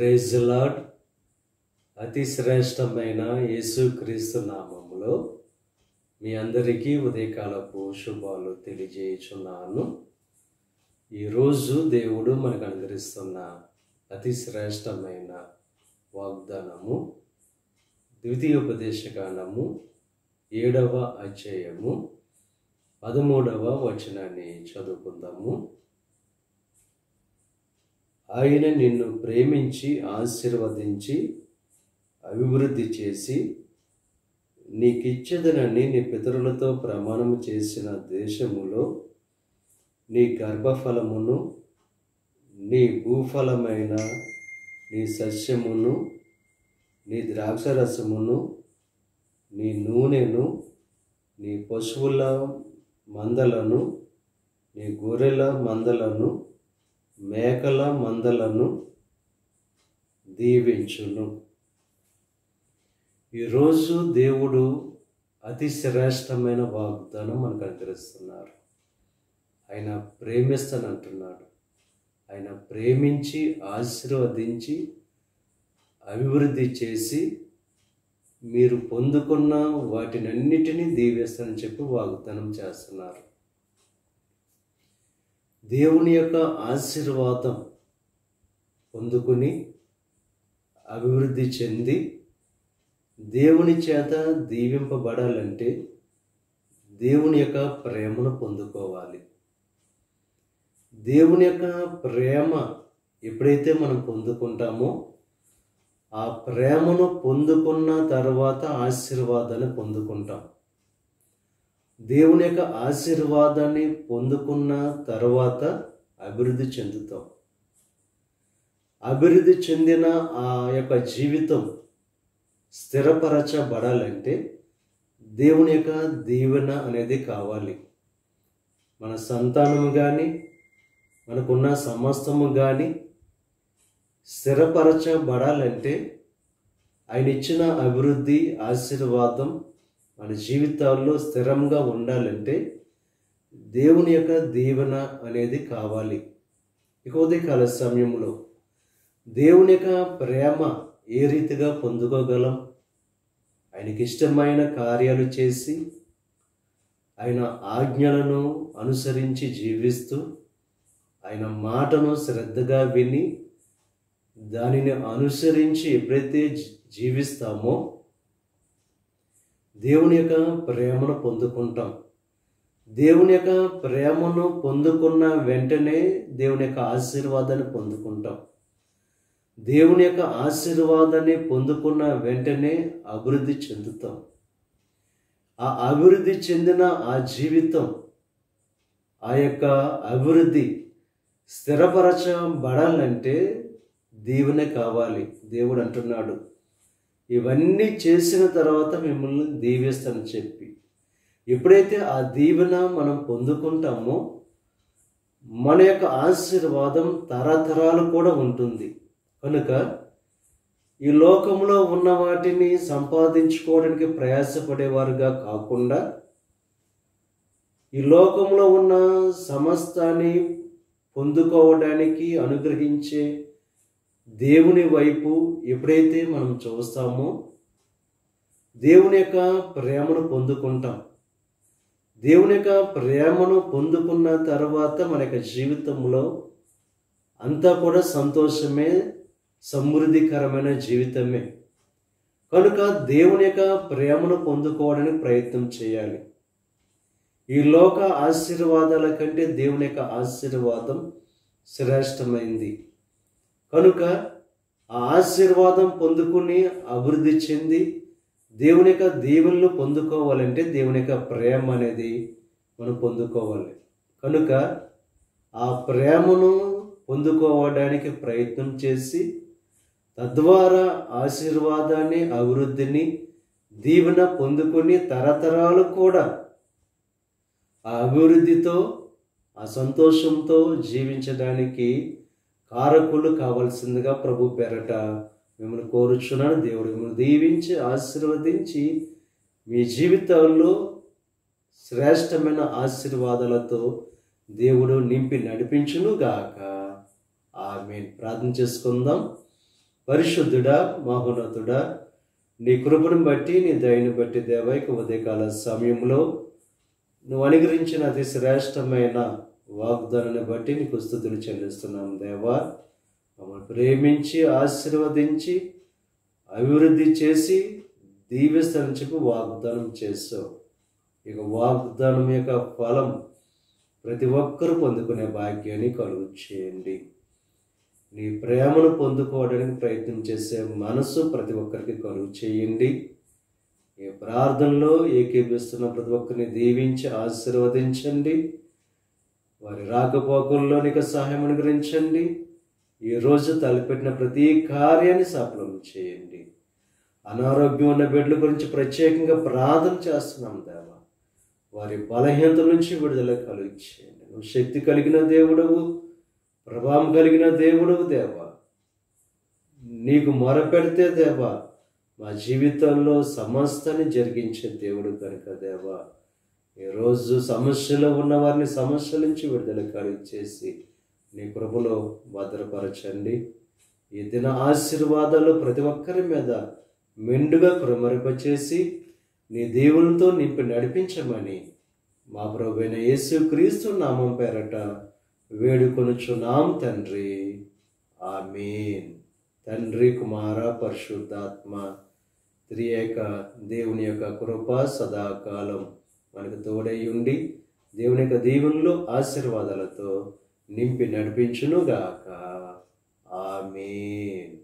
Praise the lord. అతి శ్రేష్టమైన యేసుక్రీస్తు నామములో మీ అందరికీ ఉదయకాలపు శుభాలు తెలియజేయుచున్నాను. ఈరోజు దేవుడు మనకు అనుగ్రహిస్తున్న అతి శ్రేష్టమైన వాగ్దానము ద్వితీయోపదేశకాండము 7వ అధ్యాయము 13వ వచనాన్ని చదువుకుందాము. ఆయన నిన్ను ప్రేమించి ఆశీర్వదించి అభివృద్ధి చేసి నీకిచ్చెదనని నీ పితరులతో ప్రమాణము చేసిన దేశములో నీ గర్భఫలమును, నీ భూఫలమైన నీ సస్యమును, నీ ద్రాక్షరసమును, నీ నూనెను, నీ పశువుల మందలను, నీ గొర్రెల మందలను, మేకల మందలను దీవించును. ఈరోజు దేవుడు అతి శ్రేష్టమైన వాగ్దానం మనకు అనుగ్రహిస్తున్నారు. ఆయన ప్రేమిస్తానంటున్నాడు. ఆయన ప్రేమించి ఆశీర్వదించి అభివృద్ధి చేసి మీరు పొందుకున్న వాటినన్నిటినీ దీవిస్తానని చెప్పి వాగ్దానం చేస్తున్నారు. దేవుని యొక్క ఆశీర్వాదం పొందుకుని అభివృద్ధి చెంది దేవుని చేత దీవింపబడాలంటే దేవుని యొక్క ప్రేమను పొందుకోవాలి. దేవుని యొక్క ప్రేమ ఎప్పుడైతే మనం పొందుకుంటామో ఆ ప్రేమను పొందుకున్న తర్వాత ఆశీర్వాదాన్ని పొందుకుంటాం. దేవుని యొక్క ఆశీర్వాదాన్ని పొందుకున్న తర్వాత అభివృద్ధి చెందుతాం. అభివృద్ధి చెందిన ఆ యొక్క జీవితం స్థిరపరచబడాలంటే దేవుని యొక్క దీవెన అనేది కావాలి. మన సంతానము కానీ మనకున్న సమస్తము కానీ స్థిరపరచబడాలంటే ఆయన ఇచ్చిన అభివృద్ధి ఆశీర్వాదం మన జీవితాల్లో స్థిరంగా ఉండాలంటే దేవుని యొక్క దీవెన అనేది కావాలి. ఇక ఉదయకాల సమయంలో దేవుని యొక్క ప్రేమ ఏ రీతిగా పొందుకోగలం? ఆయనకి ఇష్టమైన కార్యాలు చేసి ఆయన ఆజ్ఞలను అనుసరించి జీవిస్తూ ఆయన మాటను శ్రద్ధగా విని దానిని అనుసరించి ఎప్పుడైతే జీవిస్తామో దేవుని యొక్క ప్రేమను పొందుకుంటాం. దేవుని యొక్క ప్రేమను పొందుకున్న వెంటనే దేవుని యొక్క ఆశీర్వాదాన్ని పొందుకుంటాం. దేవుని యొక్క ఆశీర్వాదాన్ని పొందుకున్న వెంటనే అభివృద్ధి చెందుతాం. ఆ అభివృద్ధి చెందిన ఆ జీవితం, ఆ యొక్క అభివృద్ధి స్థిరపరచబడాలంటే దీవెన కావాలి. దేవుడు అంటున్నాడు, ఇవన్నీ చేసిన తర్వాత మిమ్మల్ని దీవిస్తానని చెప్పి. ఎప్పుడైతే ఆ దీవెన మనం పొందుకుంటామో మన యొక్క ఆశీర్వాదం తరతరాలు కూడా ఉంటుంది. కనుక ఈ లోకంలో ఉన్న వాటిని సంపాదించుకోవడానికి ప్రయాసపడేవారుగా కాకుండా ఈ లోకంలో ఉన్న సమస్తాన్ని పొందుకోవడానికి అనుగ్రహించే దేవుని వైపు ఎప్పుడైతే మనం చూస్తామో దేవుని యొక్క ప్రేమను పొందుకుంటాం. దేవుని యొక్క ప్రేమను పొందుకున్న తర్వాత మన యొక్క జీవితంలో అంతా కూడా సంతోషమే, సమృద్ధికరమైన జీవితమే. కనుక దేవుని యొక్క ప్రేమను పొందుకోవడానికి ప్రయత్నం చేయాలి. ఈ లోక ఆశీర్వాదాల కంటే దేవుని యొక్క ఆశీర్వాదం శ్రేష్టమైంది. కనుక ఆ ఆశీర్వాదం పొందుకుని అభివృద్ధి చెంది దేవుని యొక్క దీవెనలు పొందుకోవాలంటే దేవుని యొక్క ప్రేమ అనేది మనం పొందుకోవాలి. కనుక ఆ ప్రేమను పొందుకోవడానికి ప్రయత్నం చేసి తద్వారా ఆశీర్వాదాన్ని, అభివృద్ధిని, దీవెన పొందుకొని తరతరాలు కూడా ఆ అభివృద్ధితో, ఆ సంతోషంతో జీవించడానికి కారకులు కావాల్సిందిగా ప్రభు పేరట మిమ్మల్ని కోరుచున్నాను. దేవుడు మిమ్మల్ని దీవించి ఆశీర్వదించి మీ జీవితాల్లో శ్రేష్టమైన ఆశీర్వాదాలతో దేవుడు నింపి నడిపించును గాక. ఆమేన్. ప్రార్థన చేసుకుందాం. పరిశుద్ధుడా, మహోన్నతుడా, నీ కృపను బట్టి, నీ దయను బట్టి దేవా, ఇక ఉదయకాల సమయంలో నువ్వు అనుగ్రహించిన అతి శ్రేష్టమైన వాగ్దానాన్ని బట్టి నీకు స్తుతులు చెల్లిస్తున్నాం దేవా. మమ్మల్ని ప్రేమించి ఆశీర్వదించి అభివృద్ధి చేసి దీవిస్తానని చెప్పి వాగ్దానం చేసావు. ఇక వాగ్దానం యొక్క ఫలం ప్రతి ఒక్కరూ పొందుకునే భాగ్యాన్ని కలుగు చేయండి. నీ ప్రేమను పొందుకోవడానికి ప్రయత్నం చేసే మనసు ప్రతి ఒక్కరికి కలుగు చేయండి. ఈ ప్రార్థనలో ఏకీపిస్తున్న ప్రతి ఒక్కరిని దీవించి ఆశీర్వదించండి. వారి రాకపోకల్లో నీకు సహాయం అనుగ్రహించండి. ఈరోజు తలపెట్టిన ప్రతి కార్యాన్ని సఫలం చేయండి. అనారోగ్యం ఉన్న బిడ్డల గురించి ప్రత్యేకంగా ప్రార్థన చేస్తున్నాం దేవా. వారి బలహీనత నుంచి విడుదల కలుగు చేయండి. నువ్వు శక్తి కలిగిన దేవుడవు, ప్రభావం కలిగిన దేవుడవు దేవా. నీకు మొరపెడితే దేవా మా జీవితంలో సమస్తాన్ని జరిగించే దేవుడు కనుక దేవా, ఈరోజు సమస్యలో ఉన్న వారిని సమస్యల నుంచి విడుదల కలుగు చేసి నీ కృపలో భద్రపరచండి. ఈ దిన ఆశీర్వాదాలు ప్రతి ఒక్కరి మీద మెండుగా కుమరింపచేసి నీ దేవునితో నింపి నడిపించమని మా ప్రభువైన యేసుక్రీస్తు నామం పేరట వేడుకొనుచున్నాం తండ్రి. ఆమేన్. తండ్రి, కుమార, పరిశుద్ధాత్మ త్రియేక దేవుని యొక్క కృప సదాకాలం మనకు తోడై ఉండి దేవుని యొక్క దీవెనలు ఆశీర్వాదాలతో నింపి నడిపించునుగాక. ఆమేన్.